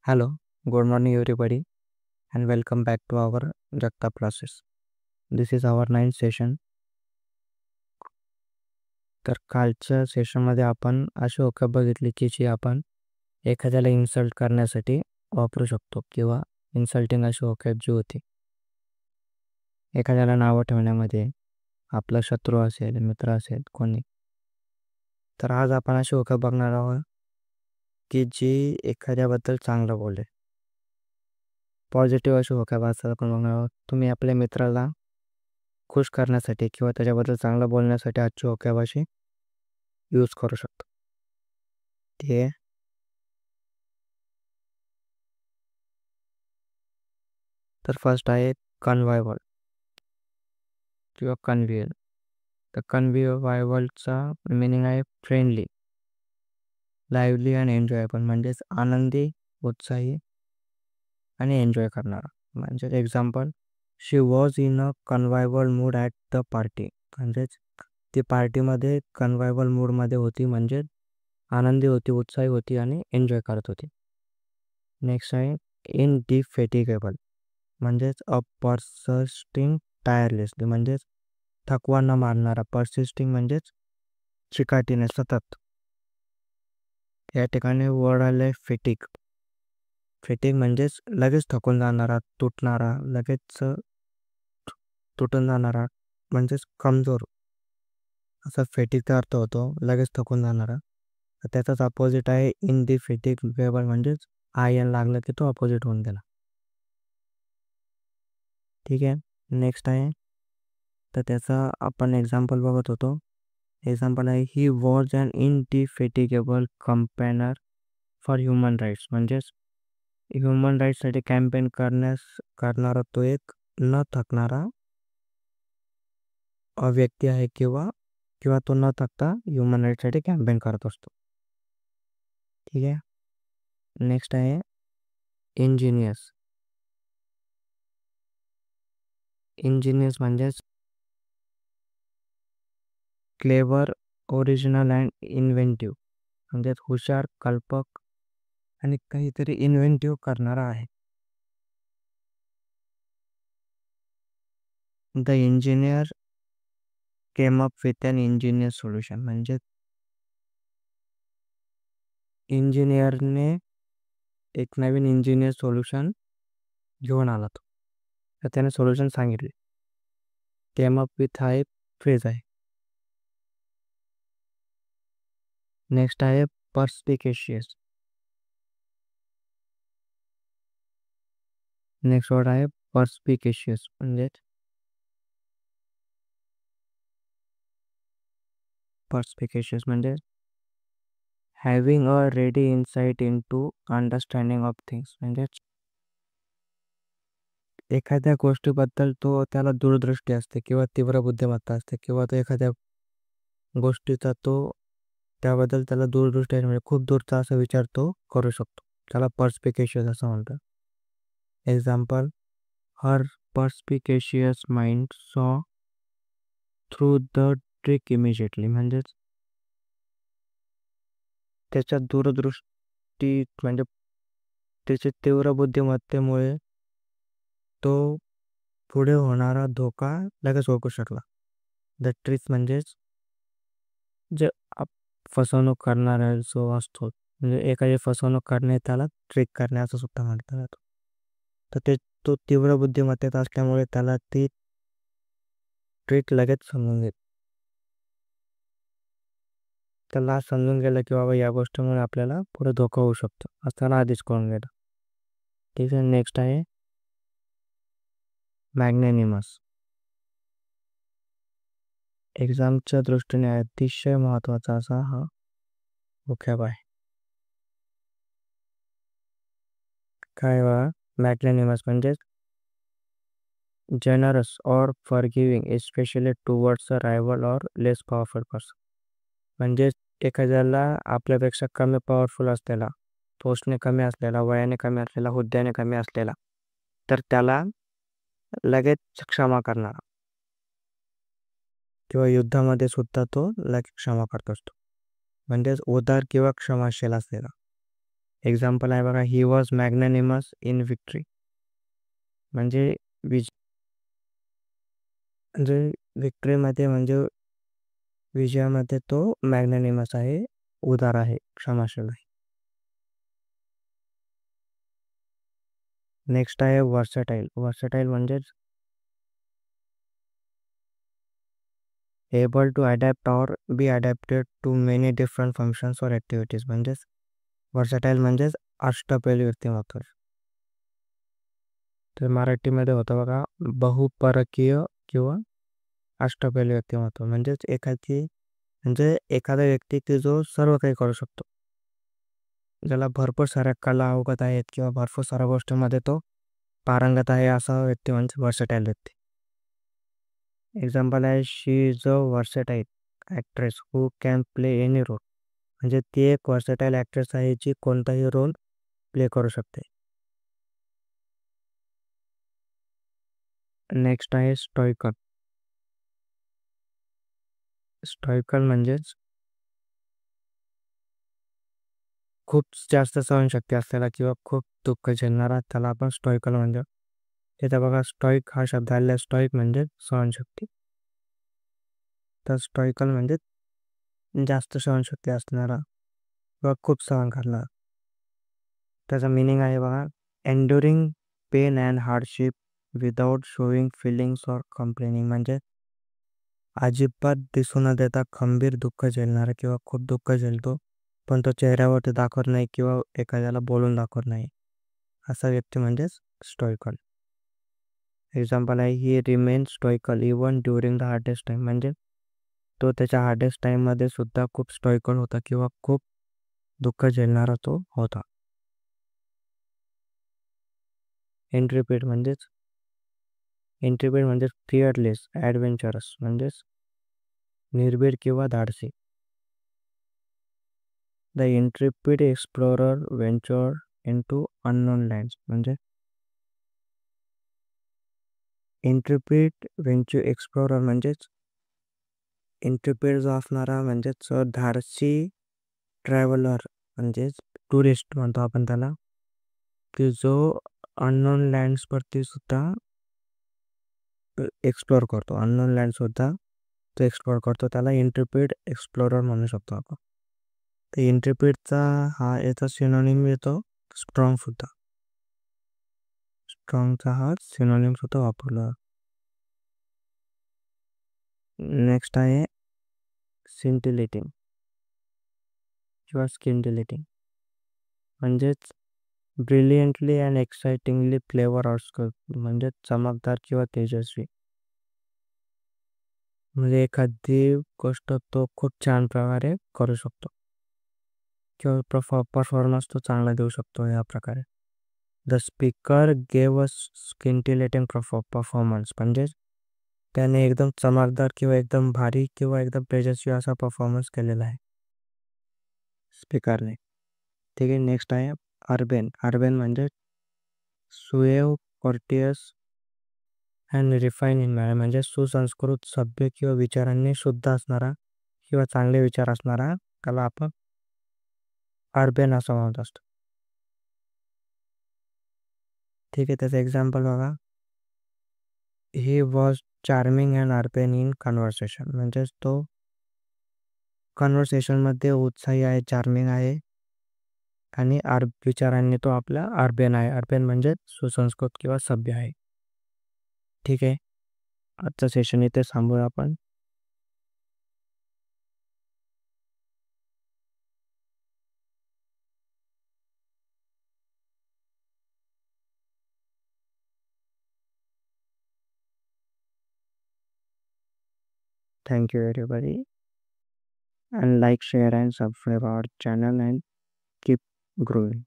Hello, good morning everybody, and welcome back to our Jagtap classes. This is our ninth session. तर कालच्या सेशनमध्ये आपण अशी ओळख बघितली की जी आपण एखाद्याला इन्सल्ट करण्यासाठी वापरू शकतो किंवा इन्सल्टिंग अशी ओळख जी होती एखाद्याला नावं ठेवण्यामध्ये आपला शत्रू असेल मित्र असेल कोणी. तर आज आपण अशी ओळख बघणार आहोत की जी एखाद्याबद्दल चांगलं बोले, पॉझिटिव्ह अशी ओळख आपण बघणार आहोत. तुम्ही आपल्या मित्राला खुश करण्यासाठी किंवा त्याच्याबद्दल चांगलं बोलण्यासाठी आजची ओळख भाषा यूज करू शकतो. ठीक आहे. तर फर्स्ट आहे कन्वायवल किंवा कन्व्हियल. तर कन्व्हिवायवलचा मिनिंग आहे फ्रेंडली, लाईव्हली अँड एन्जॉयबल, म्हणजेच आनंदी, उत्साही आणि एन्जॉय करणारा. म्हणजे example, she was in a convivial mood at the party. म्हणजेच ती पार्टीमध्ये कन्वायवल मूडमध्ये होती, म्हणजे आनंदी होती, उत्साही होती आणि एन्जॉय करत होती. नेक्स्ट आहे इनडिफेटिगेबल, म्हणजेच अ पर्सिस्टिंग टायरलेसली, म्हणजेच थकवा न मारणारा. पर्सिस्टिंग म्हणजेच चिकाटीने सतत. या ठिकाणी वर्ड आले फेटिक. फेटिक म्हणजेच लगेच थकून जाणारा, तुटणारा, लगेच तुटून जाणारा, म्हणजेच कमजोर. असा फेटिकचा अर्थ होतो लगेच थकून जाणारा. तर त्याचाच अपोजिट आहे इनडिफेटिगेबल, म्हणजेच आयन लागलं की तो अपोजिट होऊन गेला. ठीक आहे. नेक्स्ट आहे, तर त्याचा आपण एक्झाम्पल बघत होतो. एक्झाम्पल आहे, he was an indefatigable campaigner for human rights. म्हणजेच ह्युमन राईट्ससाठी कॅम्पेन करणारा तो एक न थकणारा व्यक्ती आहे किंवा किंवा तो न थकता ह्युमन राईट्ससाठी कॅम्पेन करत असतो. ठीक आहे. नेक्स्ट आहे इंजिनियस. इंजिनियस म्हणजेच क्लेवर, ओरिजिनल अँड इन्व्हेंटिव्ह, म्हणजेच हुशार, कल्पक आणि काहीतरी इन्व्हेंटिव्ह करणारा आहे. The engineer came up with an ingenious solution, म्हणजे इंजिनियरने एक नवीन इंजिनियर सोल्युशन घेऊन आला तो. तर त्याने सोल्युशन सांगितले. केम अप विथ हा एक फ्रेज आहे. नेक्स्ट आहे पर्स्पिकेशियस. नेक्स्ट वर्ड आहे पर्स्पिकेशियस, म्हणजेच पर्स्पिकेशियस म्हणजे having a ready insight into understanding of things. म्हणजेच एखाद्या गोष्टीबद्दल त्याला दूरदृष्टी असते किंवा तीव्र बुद्धिमत्ता असते, किंवा तो एखाद्या गोष्टीचा त्याबद्दल त्याला दूरदृष्टी आहे, म्हणजे खूप दूरचा असा विचार तो करू शकतो. त्याला पर्स्पिकेशियस असं म्हणतात. एक्झाम्पल, हर पर्स्पिकेशियस माइंड सॉ थ्रू द ट्रिक इमिजिएटली. म्हणजेच त्याच्या दूरदृष्टी म्हणजे त्याच्या तीव्र बुद्धिमत्तेमुळे तो पुढे होणारा धोका लगेच ओळखू शकला. द ट्रिक म्हणजेच जे फसवणूक करणारा जो असतो, म्हणजे एखादी फसवणूक करणे त्याला ट्रिक करणे असं सुद्धा म्हणतात जातं. तर तो तीव्र बुद्धिमत्तेत असल्यामुळे त्याला ती ट्रिक लगेच समजून घेत. त्याला समजून गेलं की बाबा या गोष्टीमुळे आपल्याला पुढे धोका होऊ शकतो, असं त्याला आधीच कळून गेलं. ठीक आहे. नेक्स्ट आहे मॅग्नॅनिमस. एक्झामच्या दृष्टीने अतिशय महत्त्वाचा असा हा मुख्याब आहे. काय बघा, मॅग्नॅनिमस म्हणजेच generous or forgiving, especially towards a rival or less powerful person. म्हणजेच एखाद्याला आपल्यापेक्षा कमी पॉवरफुल असलेला, पोस्टने कमी असलेला, वयाने कमी असलेला, हुद्द्याने कमी असलेला, तर त्याला लगेच क्षमा करणारा, किंवा युद्धामध्ये सुद्धा तो लगेच क्षमा करत असतो. म्हणजेच उदार किंवा क्षमाशील असलेला. एक्झाम्पल आहे बघा, ही वॉज मॅग्नॅनिमस इन विक्ट्री. म्हणजे म्हणजे विक्ट्रीमध्ये म्हणजे विजयामध्ये तो मॅग्नॅनिमस आहे, उदार आहे, क्षमाशील आहे. नेक्स्ट आहे वर्सटाईल. वर्सटाईल म्हणजेच able to adapt or be adapted to many different functions or activities. म्हणजेच वर्सटाईल म्हणजेच अष्टपैलू व्यक्तिमत्व. तर मराठीमध्ये होतं बघा, बहुपरकीय किंवा अष्टपैलू व्यक्तिमत्व. म्हणजेच म्हणजे एखादा व्यक्ती की जो सर्व काही करू शकतो, ज्याला भरपूर साऱ्या कला अवगत आहेत किंवा भरपूर साऱ्या गोष्टींमध्ये तो पारंगत आहे, असा व्यक्ती म्हणजे वर्सटाईल व्यक्ती. एक्झाम्पल आहे, she is a versatile actress who can play any role. म्हणजे ती एक वर्सटाईल ॲक्ट्रेस आहे जी कोणताही रोल प्ले करू शकते. नेक्स्ट आहे स्टॉयकर. स्टॉयकर म्हणजेच खूप जास्त सहनशक्ती असलेला किंवा खूप दुःख झेलणारा, त्याला आपण स्टॉयकर म्हणतो. तिथे बघा, स्टॉईक हा शब्द आलेला. स्टॉईक म्हणजे सहनशक्ती. तर स्टॉयकर म्हणजे जास्त सहनशक्ती असणारा किंवा खूप सहन करणारा. त्याचा मिनिंग आहे बघा, enduring pain and hardship without showing feelings or complaining. म्हणजे अजिबात दिसून न देता खंबीर दुःख झेलणारा किंवा खूप दुःख झेलतो, पण तो चेहऱ्यावरती दाखवत नाही किंवा एखाद्याला बोलून दाखवत नाही, असा व्यक्ती म्हणजेच स्टॉयकर. एक्झाम्पल आहे, he remain stoical even during the hardest time. म्हणजे तो त्याच्या हार्डेस्ट टाईममध्ये सुद्धा खूप स्टॉयकल होता किंवा खूप दुःख झेलणारा तो होता. एंट्रीपीड म्हणजेच फिअरलेस ॲडव्हेंचरस. म्हणजेच निर्भीड किंवा धाडसी. The intrepid explorer venture into unknown lands. म्हणजे इंट्रिपिड एक्सप्लोरर म्हणजेच इंट्रिपिड जो असणारा म्हणजेच धाडसी ट्रॅव्हलर, म्हणजेच टुरिस्ट म्हणतो आपण त्याला, की जो अननोन लँड्सवरती सुद्धा एक्सप्लोअर करतो. अननोन लँड सुद्धा तो एक्सप्लोअर करतो, त्याला इंट्रिपिड एक्सप्लोरर म्हणू शकतो आपण. तर इंट्रिपिडचा हा याचा सिनोनिम येतो स्ट्रॉंग सुद्धा. स्ट्रॉंगचा हा सिनोनिम सुद्धा वापरला. नेक्स्ट आहे सिंटिलेटिंग किंवा स्किंटिलेटिंग. म्हणजेच ब्रिलियंटली अँड एक्साइटिंगली फ्लेवर ऑर. म्हणजे चमकदार किंवा तेजस्वी. म्हणजे एखादी गोष्ट तो खूप छान प्रकारे करू शकतो किंवा परफॉर्मन्स तो चांगला देऊ शकतो या प्रकारे. The speaker gave a scintillating performance. म्हणजेच त्याने एकदम चमकदार किंवा एकदम भारी किंवा एकदम तेजस्वी असा परफॉर्मन्स केलेला आहे स्पीकरने. ठीक आहे. नेक्स्ट आहे अर्बेन. अर्बेन म्हणजे सुएव, कॉर्टियस अँड रिफाईन इन मॅनर. म्हणजे सुसंस्कृत, सभ्य किंवा विचारांनी शुद्ध असणारा किंवा चांगले विचार असणारा, त्याला आपण अर्बेन असं म्हणत असतो. ठीक आहे. त्याचं एक्झाम्पल बघा, he was charming and urbane in conversation. म्हणजेच तो कन्व्हर्सेशनमध्ये उत्साही आहे, चार्मिंग आहे, आणि विचारांनी तो आपला अर्बेन आहे. अर्बेन म्हणजे सुसंस्कृत किंवा सभ्य आहे. ठीक आहे. आजचं सेशन इथे थांबूया आपण. Thank you everybody, and like, share and subscribe our channel and keep growing.